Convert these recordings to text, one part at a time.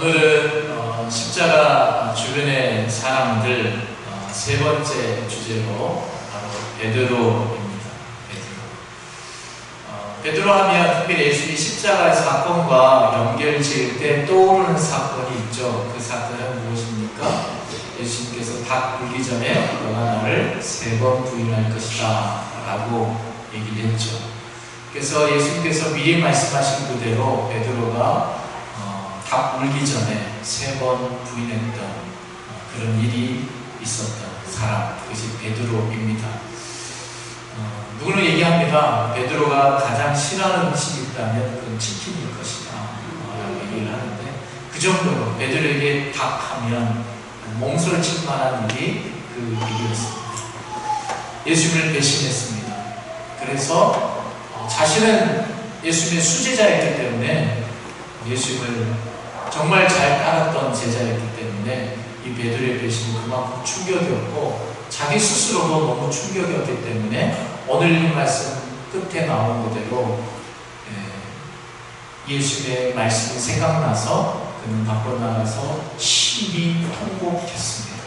오늘은 십자가 주변의 사람들 세 번째 주제로 바로 베드로입니다. 베드로 하면 특별히 예수님이 십자가의 사건과 연결 지을 때 떠오르는 사건이 있죠. 그 사건은 무엇입니까? 예수님께서 닭 굴기 전에 너가 나를 3번 부인할 것이다 라고 얘기를 했죠. 그래서 예수님께서 미리 말씀하신 그대로 베드로가 닭 물기 전에 3번 부인했던 그런 일이 있었던 사람, 그것이 베드로입니다. 누구는 얘기합니다. 베드로가 가장 싫어하는 음식이 있다면 그건 치킨일 것이다 라고 얘기를 하는데, 그 정도로 베드로에게 닭하면 몽솔 칠 만한 일이 그 일이었습니다. 예수님을 배신했습니다. 그래서 자신은 예수님의 수제자였기 때문에, 예수님을 정말 잘 따랐던 제자였기 때문에 이 베드로의 배신이 그만큼 충격이었고, 자기 스스로도 너무 충격이었기 때문에 오늘 이 말씀 끝에 나온 그대로 예수님의 말씀이 생각나서 그는 밖으로 나가서 심히 통곡했습니다.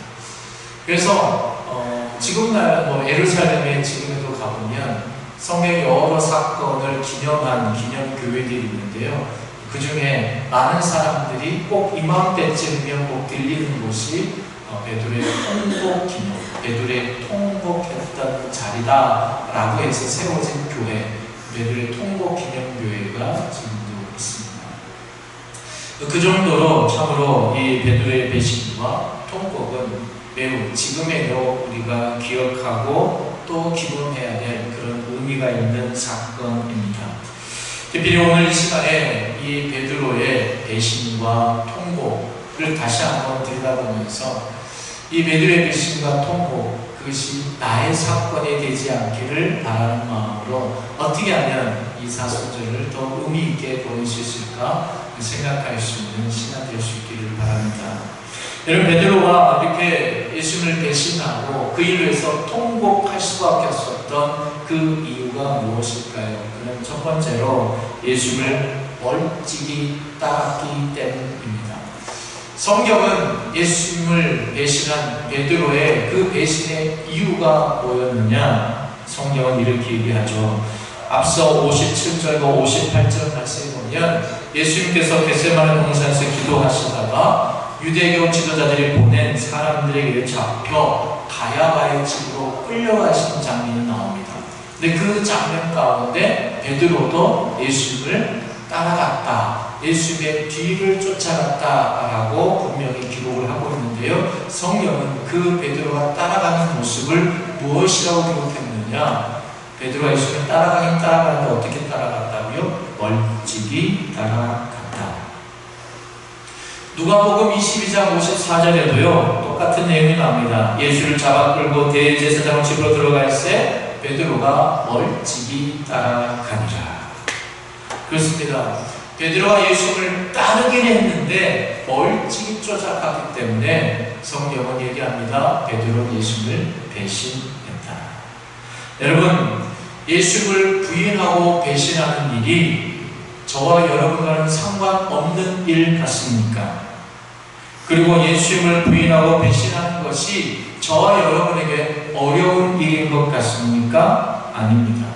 그래서 지금날 예루살렘에 지금에도 가보면 성경 여러 사건을 기념한 기념교회들이 있는데요. 그 중에 많은 사람들이 꼭 이맘때쯤이면 꼭 들리는 곳이 베드로의 통곡 기념, 베드로의 통곡했던 자리다라고 해서 세워진 교회, 베드로의 통곡 기념교회가 지금도 있습니다. 그 정도로 참으로 이 베드로의 배신과 통곡은 매우 지금에도 우리가 기억하고 또 기도해야 될 그런 의미가 있는 사건입니다. 특별히 오늘 이 시간에 이 베드로의 배신과 통곡을 다시 한번 들여다보면서 이 베드로의 배신과 통곡, 그것이 나의 사건이 되지 않기를 바라는 마음으로 어떻게 하면 이 사순절을 더 의미 있게 보낼 수 있을까 생각할 수 있는 시간 될 수 있기를 바랍니다. 여러분, 베드로가 이렇게 예수님을 배신하고 그 일로 해서 통곡할 수밖에 없었던 그 이유가 무엇일까요? 그는 첫 번째로 예수님을 멀찍이 따랐기 때문입니다. 성경은 예수님을 배신한 베드로의 그 배신의 이유가 뭐였느냐? 성경은 이렇게 얘기하죠. 앞서 57절과 58절 말씀에 보면 예수님께서 겟세마네 동산에서 기도하시다가 유대교 지도자들이 보낸 사람들에게 잡혀 가야바의 집으로 끌려가시는 장면이 나옵니다. 근데 그 장면 가운데 베드로도 예수님을 따라갔다, 예수님의 뒤를 쫓아갔다라고 분명히 기록을 하고 있는데요. 성경은 그 베드로가 따라가는 모습을 무엇이라고 기록했느냐? 베드로가 예수님을 따라가긴 따라가는데 어떻게 따라갔다고요? 멀찍이 따라갔다. 누가복음 22장 54절에도요 똑같은 내용이 나옵니다. 예수를 잡아 끌고 대제사장 집으로 들어갈 때 베드로가 멀찍이 따라가니라. 그렇습니다. 베드로가 예수님을 따르긴 했는데 멀찍이 쫓아갔기 때문에 성경은 얘기합니다. 베드로는 예수님을 배신했다. 여러분, 예수님을 부인하고 배신하는 일이 저와 여러분과는 상관없는 일 같습니까? 그리고 예수님을 부인하고 배신하는 것이 저와 여러분에게 어려운 일인 것 같습니까? 아닙니다.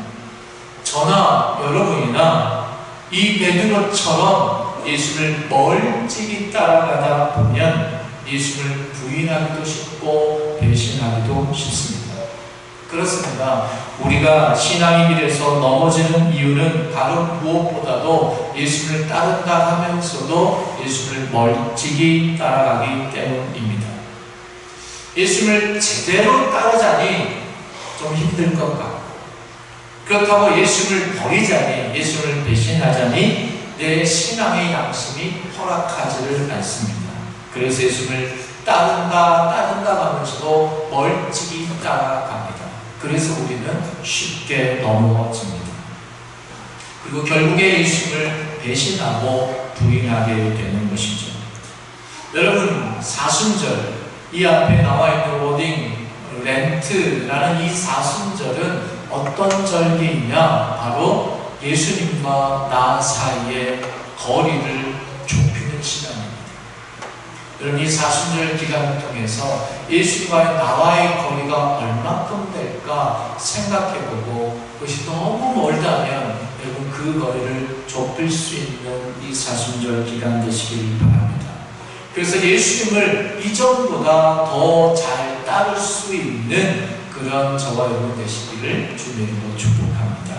저나 여러분이나 이 베드로처럼 예수를 멀찍이 따라가다 보면 예수를 부인하기도 쉽고 배신하기도 쉽습니다. 그렇습니다. 우리가 신앙의 길에서 넘어지는 이유는 바로 무엇보다도 예수를 따른다 하면서도 예수를 멀찍이 따라가기 때문입니다. 예수를 제대로 따르자니 좀 힘들 것 같고, 그렇다고 예수를 버리자니, 예수를 배신하자니 내 신앙의 양심이 허락하지를 않습니다. 그래서 예수를 따른다 하면서도 멀찍이 따라갑니다. 그래서 우리는 쉽게 넘어집니다. 그리고 결국에 예수를 배신하고 부인하게 되는 것이죠. 여러분, 사순절, 이 앞에 나와 있는 워딩 렌트라는 이 사순절은 어떤 절기이냐? 바로 예수님과 나 사이의 거리를 좁히는 시간입니다. 여러분, 이 사순절 기간을 통해서 예수님과의 나와의 거리가 얼마큼 될까 생각해보고, 그것이 너무 멀다면 여러분 그 거리를 좁힐 수 있는 이 사순절 기간 되시길 바랍니다. 그래서 예수님을 이전보다 더 잘 따를 수 있는 그런 저와 여러분 되시기를 주님으로 축복합니다.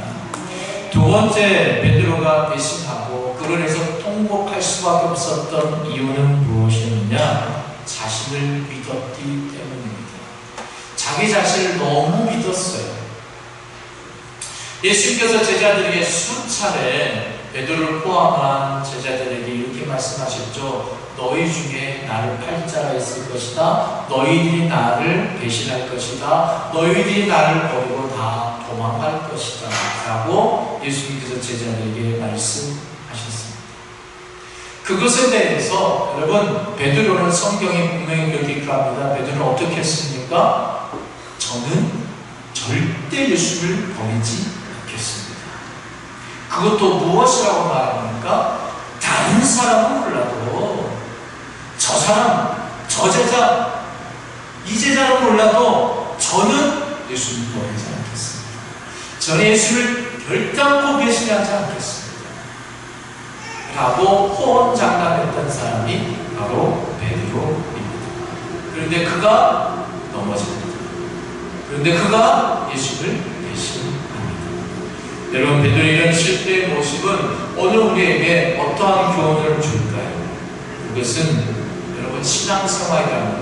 두 번째, 베드로가 배신하고 그로 인해서 통곡할 수밖에 없었던 이유는 무엇이었느냐? 자신을 믿었기 때문입니다. 자기 자신을 너무 믿었어요. 예수님께서 제자들에게 수차례, 베드로를 포함한 제자들에게 이렇게 말씀하셨죠. 너희 중에 나를 팔 자가 있을 것이다. 너희들이 나를 배신할 것이다. 너희들이 나를 버리고 다 도망갈 것이다. 라고 예수님께서 제자들에게 말씀하셨습니다. 그것에 대해서 여러분, 베드로는 성경에 분명히 그렇게 기록합니다. 베드로는 어떻게 했습니까? 저는 절대 예수를 버리지 않겠습니다. 그것도 무엇이라고 말합니까? 다른 사람은 몰라도 저 사람, 저 제자, 이 제자는 몰라도 저는 예수를 버리지 않겠습니다. 저는 예수를 결단코 배신하지 않겠습니다. 라고 호언장담했던 사람이 바로 베드로입니다. 그런데 그가 넘어집니다. 그런데 그가 예수를 배신합니다. 여러분, 베드로의 이런 실패의 모습은 오늘 우리에게 어떠한 교훈을 줄까요? 그것은 여러분 신앙생활이라는 것,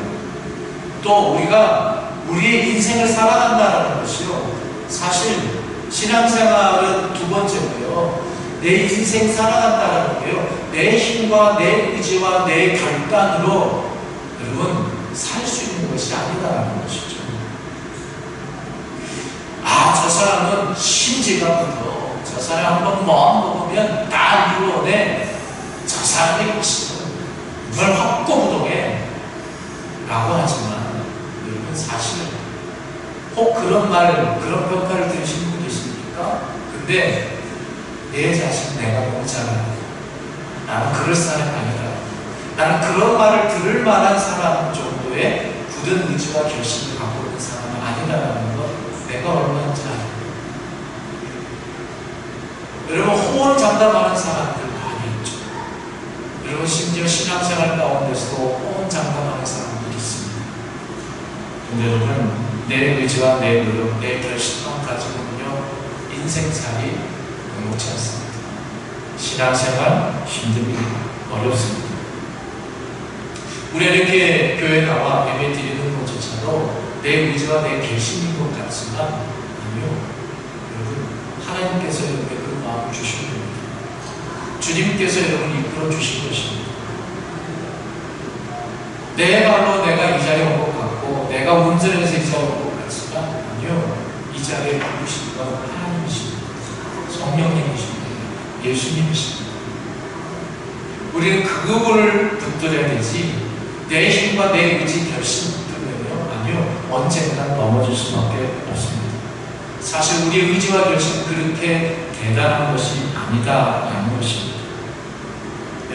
또 우리가 우리의 인생을 살아간다는 것이요, 사실 신앙생활은 두 번째고요, 내 인생 살아간다는 거요, 내 힘과 내 의지와 내 결단으로 여러분 살 수 있는 것이 아니다라는 것이죠. 저 사람은 심지가 굳어, 저 사람 한번 마음 먹으면 다 이루어내, 저 사람의 것이고 정말 확고부동해 라고 하지만, 여러분 사실 혹 그런 말, 그런 평가를 들으시는 분 계십니까? 근데 내 자신 내가 너무 잘 알아. 나는 그럴 사람이 아니다. 나는 그런 말을 들을 만한 사람 정도의 굳은 의지와 결심을 갖고 있는 사람은 아니다라는 것, 내가 얼마나 잘 알아. 여러분, 호언장담하는 사람들 많이 있죠. 여러분, 심지어 신앙생활 가운데서도 호언장담하는 사람들이 있습니다. 근데 여러분, 내 의지와 내 노력, 내 결심만 가지고는요, 인생살이 녹지 않습니다. 신앙생활 힘듭니다. 어렵습니다. 우리가 이렇게 교회 나와 예배 드리는 것조차도 내 의지와 내 결심인 것 같지만 아니요. 여러분, 하나님께서 여러분에게 그 마음을 주신 겁니다. 주님께서 여러분을 이끌어 주신 것입니다. 내 말로 내가 이 자리에 온 것 같고 내가 운전해서 이 자리에 온 것 같지만 아니요. 이 자리에 부르신 건 하나님이십니다. 성령님이십니다. 예수님이십니다. 우리는 그 부분을 붙들어야 되지, 내 힘과 내 의지 결심 붙들면요, 아니요, 언젠가 넘어질 수밖에 없습니다. 사실 우리의 의지와 결심은 그렇게 대단한 것이 아니다라는 것입니다.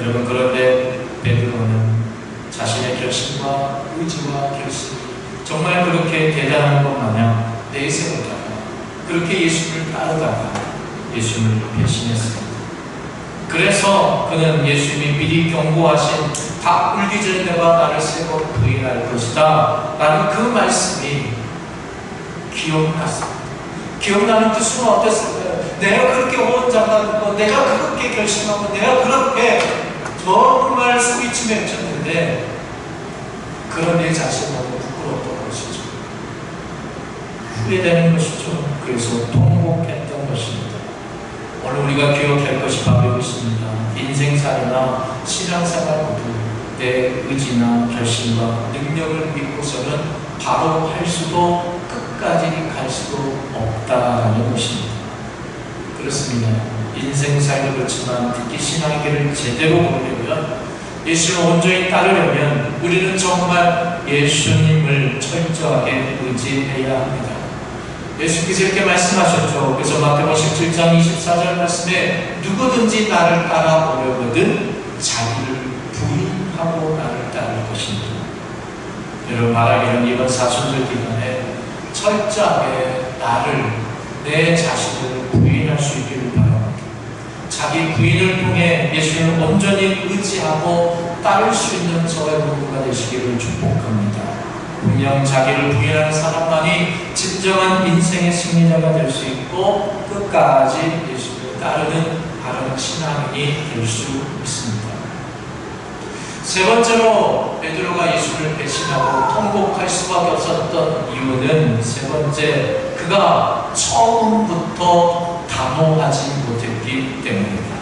여러분, 그런데 베드로는 자신의 결심과 의지와 결심이 정말 그렇게 대단한 것 마냥 내세우다가, 그렇게 예수를 따르다가 예수님을 배신했습니다. 그래서 그는 예수님이 미리 경고하신 닭 울기 전에 내가 나를 세 번 부인할 것이다 라는 그 말씀이 기억났습니다. 기억나는 뜻은 어땠을까요? 내가 그렇게 호언장담하고 내가 그렇게 결심하고 내가 그렇게 정말 소리치며 외쳤는데 그런 내 자신이 너무 부끄러웠던 것이죠. 후회되는 것이죠. 그래서 통곡했던 것입니다. 오늘 우리가 기억할 것이 바로 이것입니다. 인생살이나 신앙생활 모두 내 의지나 결심과 능력을 믿고서는 바로 할 수도 끝까지 갈 수도 없다라는 것입니다. 그렇습니다. 인생살도 그렇지만 특히 신앙의 길을 제대로 보려면, 예수를 온전히 따르려면 우리는 정말 예수님을 철저하게 의지해야 합니다. 예수께서 이렇게 말씀하셨죠. 그래서 마태복음 17장 24절 말씀에 누구든지 나를 따라오려거든 자기를 부인하고 나를 따를 것이다. 여러분 바라기는 이번 사순절 기간에 철저하게 내 자신을 부인할 수 있기를 바랍니다. 자기 부인을 통해 예수님을 온전히 의지하고 따를 수 있는 저의 모두가 되시기를 축복합니다. 분명 자기를 부인하는 사람만이 진정한 인생의 승리자가 될 수 있고 끝까지 예수를 따르는 바른 신앙인이 될 수 있습니다. 세 번째로 베드로가 예수를 배신하고 통곡할 수밖에 없었던 이유는 세 번째, 그가 처음부터 단호하지 못했기 때문입니다.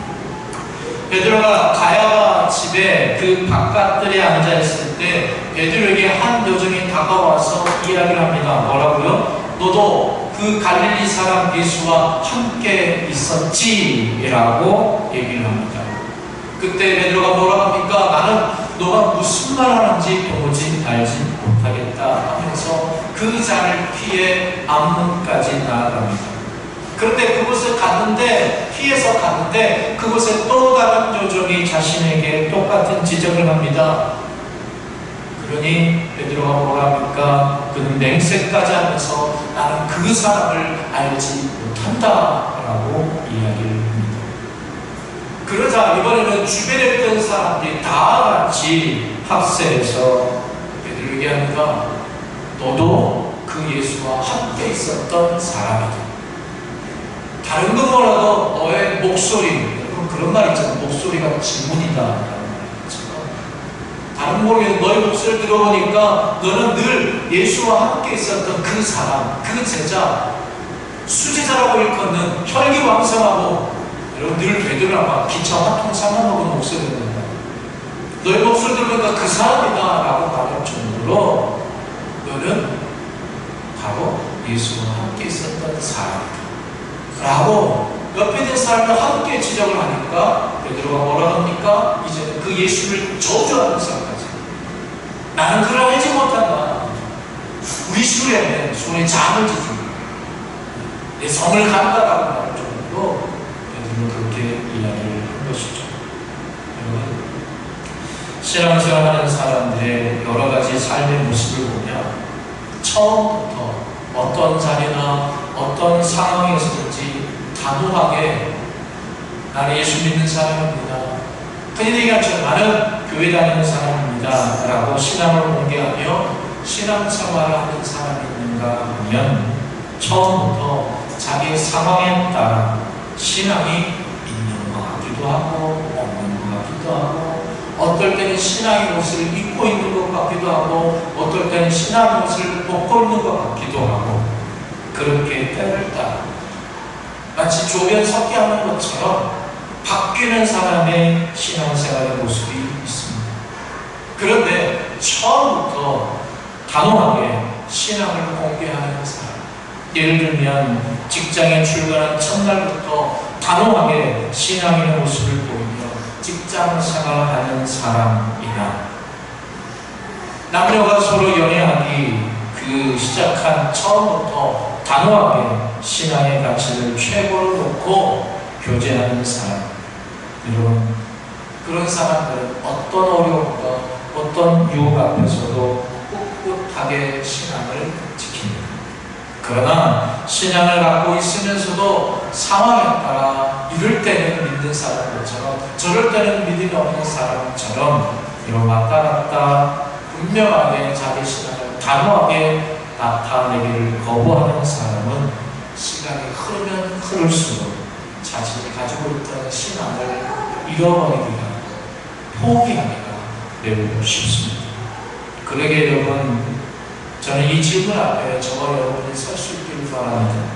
베드로가 가야바 집에 그 바깥들에 앉아있을 때 베드로에게 한 여종이 다가와서 이야기를 합니다. 뭐라고요? 너도 그 갈릴리 사람 예수와 함께 있었지? 라고 얘기를 합니다. 그때 베드로가 뭐라고 합니까? 나는 너가 무슨 말 하는지 도무지 알지 못하겠다 하면서 그 잔을 피해 앞문까지 나아갑니다. 그런데 그곳에 갔는데, 피해서 갔는데 그곳에 또 다른 여종이 자신에게 똑같은 지적을 합니다. 그러니 베드로가 뭐라 합니까? 그는 맹세까지 하면서 나는 그 사람을 알지 못한다 라고 이야기를 합니다. 그러자 이번에는 주변에 있던 사람들이 다 같이 합세해서 베드로에게 합니다. 너도 그 예수와 함께 있었던 사람이다. 다른 건 뭐라도 너의 목소리, 그런 말 있잖아요. 목소리가 지문이다. 다른 모르겠는데 너의 목소리를 들어보니까 너는 늘 예수와 함께 있었던 그 사람, 그 제자, 수제자라고 일컫는 혈기왕성하고 여러분 늘 베드로가 기차 한통 삼아먹은 목소리입니다. 너의 목소리 들으니까 그 사람이다 라고 말할 정도로 너는 바로 예수와 함께 있었던 사람이다 라고 옆에 있는 사람과 함께 지적을 하니까 베드로가 뭐라 합니까? 이제는 그 예수를 저주하는 사람까지 나는 그를 알지 못한다. 위술에 손에 잠을 지줍니다. 내 성을 간다라고 말할 정도로 베드로는 그렇게 이야기를 한 것이죠. 여러분, 신앙생활하는 사람들의 여러 가지 삶의 모습을 보면 처음부터 어떤 자리나 어떤 상황에서든지 단호하게 나는 예수 믿는 사람입니다. 흔히 얘기하죠. 나는 교회 다니는 사람입니다. 라고 신앙을 공개하며 신앙생활을 하는 사람이 있는가 하면 처음부터 자기 상황에 따라 신앙이 있는 것 같기도 하고 없는 것 같기도 하고 어떨 때는 신앙의 옷을 입고 있는 것 같기도 하고 어떨 때는 신앙의 옷을 벗고 있는 것 같기도 하고 그렇게 때를 따라 마치 조변 섞게 하는 것처럼 바뀌는 사람의 신앙생활의 모습이 있습니다. 그런데 처음부터 단호하게 신앙을 공개하는 사람, 예를 들면 직장에 출근한 첫날부터 단호하게 신앙의 모습을 보이며 직장 생활을 하는 사람이나 남녀가 서로 연애하기 그 시작한 처음부터 단호하게 신앙의 가치를 최고로 놓고 교제하는 사람. 여러분, 그런 사람들은 어떤 어려움과 어떤 유혹 앞에서도 꿋꿋하게 신앙을 지킵니다. 그러나 신앙을 갖고 있으면서도 상황에 따라 이럴 때는 믿는 사람들처럼 저럴 때는 믿음이 없는 사람처럼 이런 왔다 갔다 분명하게 자기 신앙을 단호하게 나타내기를 거부하는 사람은 시간이 흐르면 흐를수록 자신이 가지고 있던 신앙을 잃어버리기가, 포기하기가 매우 쉽습니다. 그러게 여러분, 저는 이 질문 앞에 저와 여러분이 설 수 있기를 바랍니다.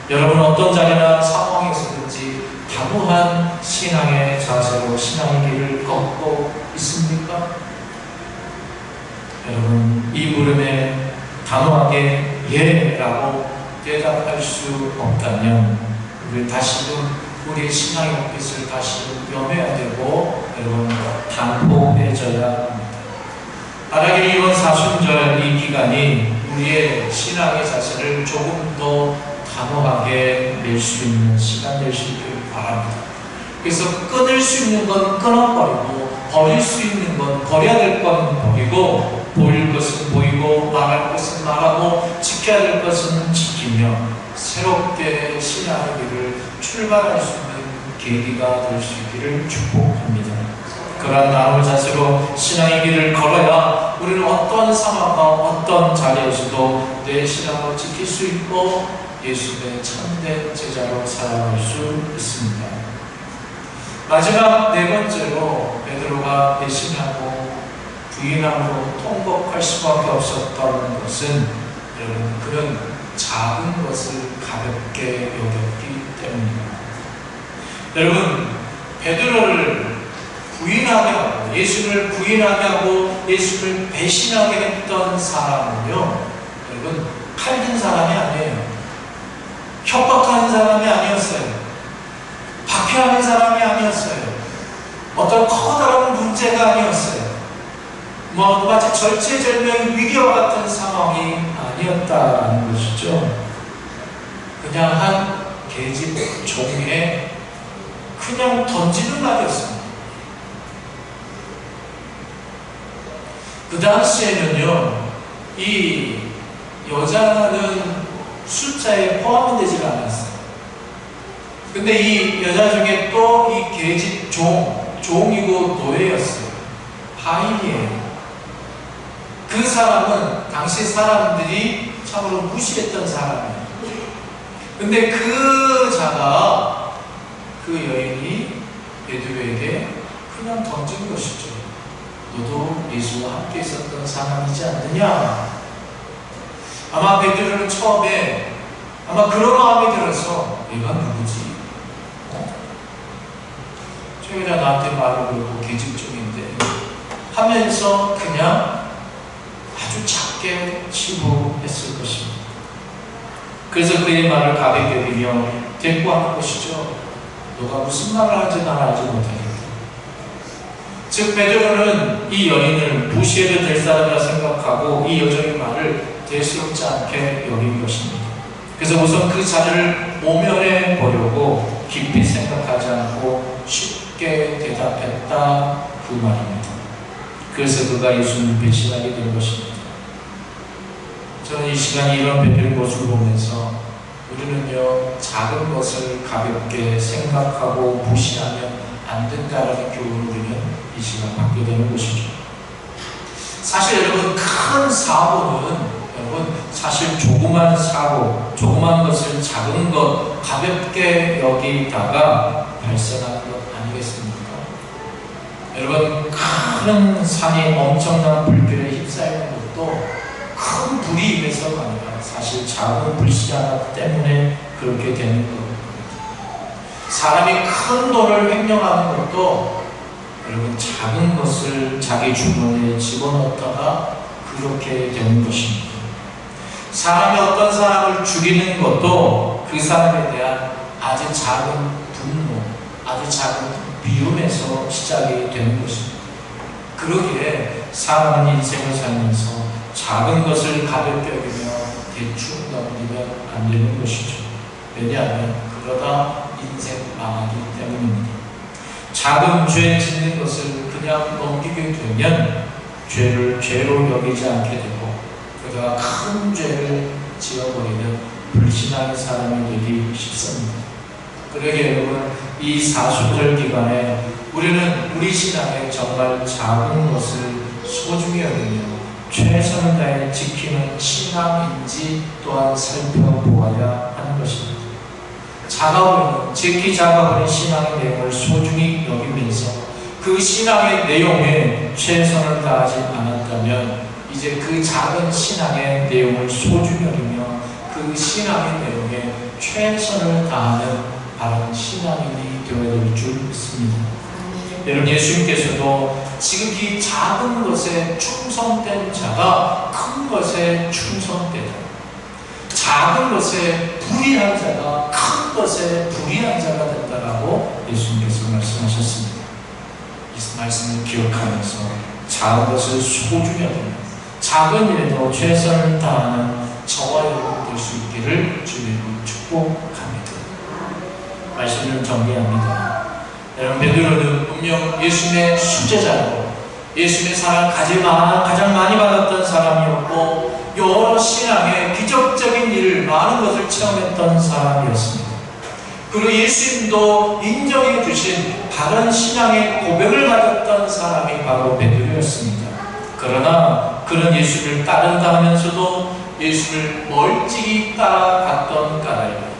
여러분 어떤 자리나 상황에서든지 단호한 신앙의 자세로 신앙의 길을 걷고 있습니까? 여러분, 이 물음에 단호하게 예라고 대답할 수 없다면 우리 다시금 우리의 신앙의 옷깃을 다시금 염해야 되고 여러분 단호해져야 합니다. 바라기를 이번 사순절 이 기간이 우리의 신앙의 자세를 조금 더 단호하게 낼 수 있는 시간 될 수 있기를 바랍니다. 그래서 끊을 수 있는 건 끊어버리고 버릴 수 있는 건 버려야 될 건 버리고 보일 것은 보이고 누리고 말할 것은 말하고 지켜야 될 것은 지키며 새롭게 신앙의 길을 출발할 수 있는 계기가 될 수 있기를 축복합니다. 그러한 나눌 자세로 신앙의 길을 걸어야 우리는 어떤 상황과 어떤 자리에서도 내 신앙을 지킬 수 있고 예수의 참된 제자로 살아갈 수 있습니다. 마지막 네 번째로 베드로가 배신하고 부인함으로 통곡할 수밖에 없었던 것은 여러분 그는 작은 것을 가볍게 여겼기 때문입니다. 여러분 베드로를 부인하게 하고 예수를 부인하게 하고 예수를 배신하게 했던 사람은요 여러분 칼든 사람이 아니에요. 협박하는 사람이 아니었어요. 박해하는 사람이 아니었어요. 어떤 커다란 문제가 아니었어요. 마치 절체절명의 위기와 같은 상황이 아니었다는 것이죠. 그냥 한 계집 종에 그냥 던지는 말이었습니다. 그 당시에는요, 이 여자는 숫자에 포함이 되지 않았어요. 근데 이 여자 중에 또 이 계집 종이고 노예였어요. 하인이에요. 그 사람은 당시 사람들이 참으로 무시했던 사람이에요. 근데 그 자가 그 여인이 베드로에게 그냥 던진 것이죠. 너도 예수와 함께 있었던 사람이지 않느냐? 아마 베드로는 처음에 아마 그런 마음이 들어서 얘가 누구지? 저 여자 나한테 말을 걸고 계집종인데 하면서 그냥 아주 작게 치부했을 것입니다. 그래서 그의 말을 가볍게 여기며 대꾸하는 것이죠. 너가 무슨 말을 하는지 난 알지 못하겠다. 즉 베드로는 이 여인을 무시해도 될 사람이라 생각하고 이 여종의 말을 대수롭지 않게 여긴 것입니다. 그래서 우선 그 자리를 모면해 보려고 깊이 생각하지 않고 쉽게 대답했다 그 말입니다. 그래서 그가 예수님을 배신하게 된 것입니다. 저는 이 시간에 이런 베드로의 모습을 보면서 우리는요 작은 것을 가볍게 생각하고 무시하면 안 된다는 교훈을 우리는 이 시간 받게 되는 것이죠. 사실 여러분 큰 사고는 여러분 사실 조그만 사고, 조그만 것을 작은 것 가볍게 여기다가 발생하는 것 아니겠습니까? 여러분 큰 산이 엄청난 불길에 휩싸이는 것도 큰 불이 임해서가 아니라 사실 작은 불씨 하나 때문에 그렇게 되는 겁니다. 사람이 큰 돈을 횡령하는 것도 여러분 작은 것을 자기 주머니에 집어넣다가 그렇게 되는 것입니다. 사람이 어떤 사람을 죽이는 것도 그 사람에 대한 아주 작은 분노, 아주 작은 미움에서 시작이 되는 것입니다. 그러기에 사람은 인생을 살면서 작은 것을 가볍게 여기며 대충 넘기면 안 되는 것이죠. 왜냐하면 그러다 인생 망하기 때문입니다. 작은 죄 짓는 것을 그냥 넘기게 되면 죄를 죄로 여기지 않게 되고 그러다가 큰 죄를 지어버리는 불신앙의 사람이 되기 쉽습니다. 그러기에 여러분 이 40절 기간에 우리는 우리 신앙에 정말 작은 것을 소중히 여기며 최선을 다해 지키는 신앙인지 또한 살펴보아야 하는 것입니다. 작아보는, 지키 작아보는 신앙의 내용을 소중히 여기면서 그 신앙의 내용에 최선을 다하지 않았다면 이제 그 작은 신앙의 내용을 소중히 여기며 그 신앙의 내용에 최선을 다하는 바른 신앙인이 되어야 될 줄 믿습니다. 여러분 예수님께서도 지금 이 작은 것에 충성된 자가 큰 것에 충성되다. 작은 것에 불의한 자가 큰 것에 불의한 자가 된다라고 예수님께서 말씀하셨습니다. 이 말씀을 기억하면서 작은 것을 소중히 여기며 작은 일에도 최선을 다하는 저와 여러분 될 수 있기를 주님으로 축복합니다. 말씀을 정리합니다. 여러분 베드로는 분명 예수님의 수제자로 예수님의 사랑을 가장 많이 받았던 사람이었고 여러 신앙의 기적적인 일, 많은 것을 체험했던 사람이었습니다. 그리고 예수님도 인정해 주신 바른 신앙의 고백을 가졌던 사람이 바로 베드로였습니다. 그러나 그는 예수를 따른다 하면서도 예수를 멀찍이 따라갔던 까닭입니다.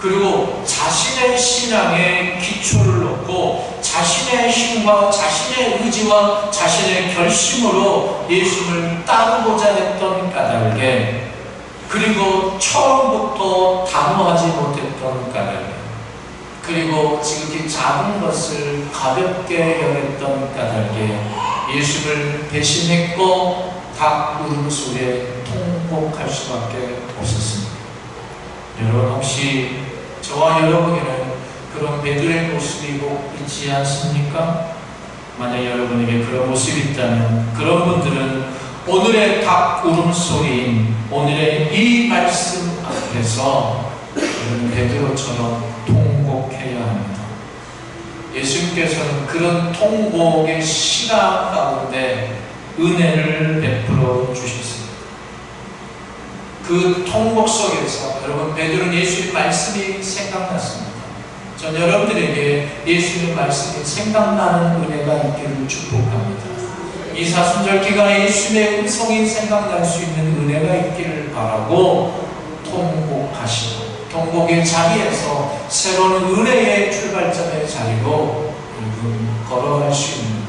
그리고 자신의 신앙에 기초를 놓고 자신의 힘과 자신의 의지와 자신의 결심으로 예수를 따르고자 했던 까닭에, 그리고 처음부터 단호하지 못했던 까닭에, 그리고 지극히 작은 것을 가볍게 여겼던 까닭에 예수를 배신했고 닭 울음소리에 통곡할 수밖에 없었습니다. 여러분, 혹시 저와 여러분에게는 그런 베드로의 모습이 꼭 있지 않습니까? 만약 여러분에게 그런 모습이 있다면 그런 분들은 오늘의 닭 울음소리인 오늘의 이 말씀 앞에서 베드로처럼 통곡해야 합니다. 예수님께서는 그런 통곡의 시간 가운데 은혜를 베풀어 주셨습니다. 그 통곡 속에서 여러분, 베드로는 예수의 말씀이 생각났습니다. 전 여러분들에게 예수의 말씀이 생각나는 은혜가 있기를 축복합니다. 이 사순절 기간에 예수의 음성이 생각날 수 있는 은혜가 있기를 바라고 통곡하시고, 통곡의 자리에서 새로운 은혜의 출발점의 자리로 걸어갈 수 있는